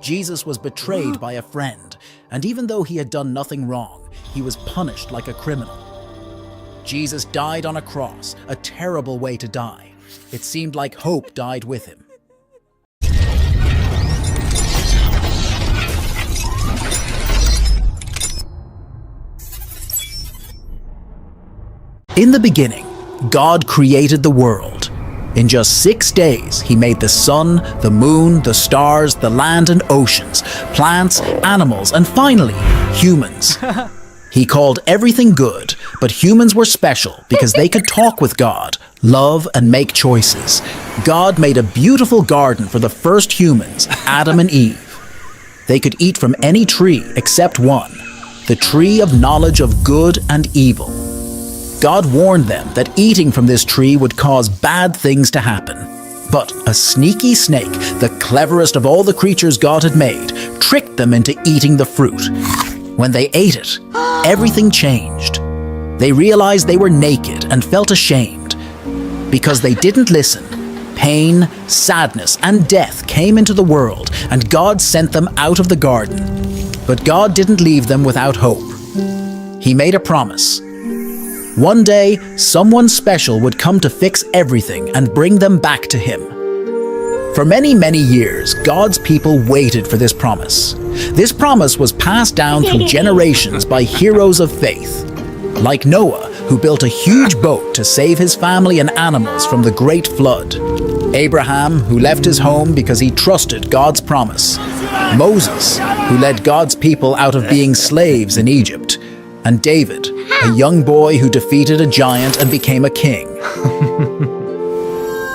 Jesus was betrayed by a friend, and even though he had done nothing wrong, he was punished like a criminal. Jesus died on a cross, a terrible way to die. It seemed like hope died with him. In the beginning, God created the world. In just 6 days, he made the sun, the moon, the stars, the land and oceans, plants, animals, and finally, humans. He called everything good, but humans were special because they could talk with God, love, and make choices. God made a beautiful garden for the first humans, Adam and Eve. They could eat from any tree except one, the tree of knowledge of good and evil. God warned them that eating from this tree would cause bad things to happen. But a sneaky snake, the cleverest of all the creatures God had made, tricked them into eating the fruit. When they ate it, everything changed. They realized they were naked and felt ashamed. Because they didn't listen, pain, sadness, and death came into the world, and God sent them out of the garden. But God didn't leave them without hope. He made a promise. One day, someone special would come to fix everything and bring them back to him. For many, many years, God's people waited for this promise. This promise was passed down through generations by heroes of faith, like Noah, who built a huge boat to save his family and animals from the great flood. Abraham, who left his home because he trusted God's promise. Moses, who led God's people out of being slaves in Egypt. And David, a young boy who defeated a giant and became a king.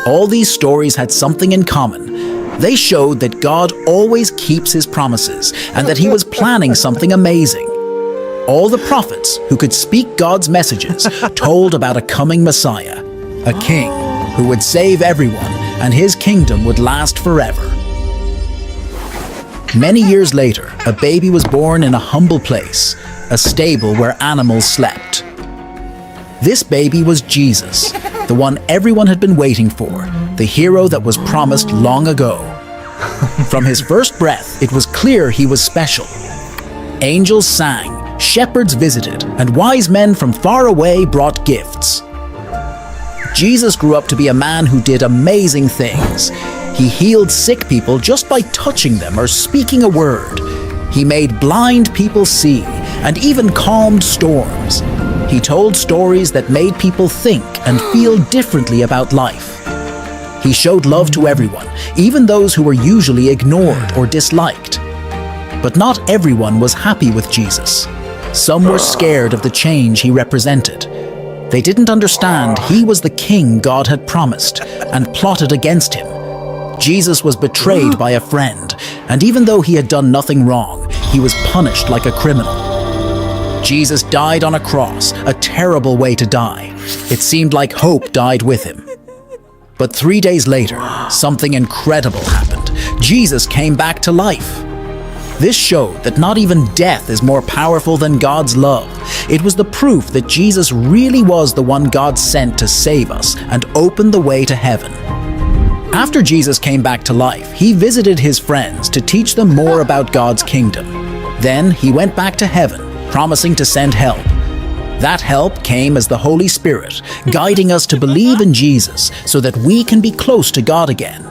All these stories had something in common. They showed that God always keeps his promises and that he was planning something amazing. All the prophets who could speak God's messages told about a coming Messiah, a king who would save everyone and his kingdom would last forever. Many years later, a baby was born in a humble place, a stable where animals slept. This baby was Jesus, the one everyone had been waiting for, the hero that was promised long ago. From his first breath, it was clear he was special. Angels sang, shepherds visited, and wise men from far away brought gifts. Jesus grew up to be a man who did amazing things. He healed sick people just by touching them or speaking a word. He made blind people see and even calmed storms. He told stories that made people think and feel differently about life. He showed love to everyone, even those who were usually ignored or disliked. But not everyone was happy with Jesus. Some were scared of the change he represented. They didn't understand he was the king God had promised and plotted against him. Jesus was betrayed by a friend, and even though he had done nothing wrong, he was punished like a criminal. Jesus died on a cross, a terrible way to die. It seemed like hope died with him. But 3 days later, something incredible happened. Jesus came back to life. This showed that not even death is more powerful than God's love. It was the proof that Jesus really was the one God sent to save us and open the way to heaven. After Jesus came back to life, he visited his friends to teach them more about God's kingdom. Then he went back to heaven, promising to send help. That help came as the Holy Spirit, guiding us to believe in Jesus so that we can be close to God again.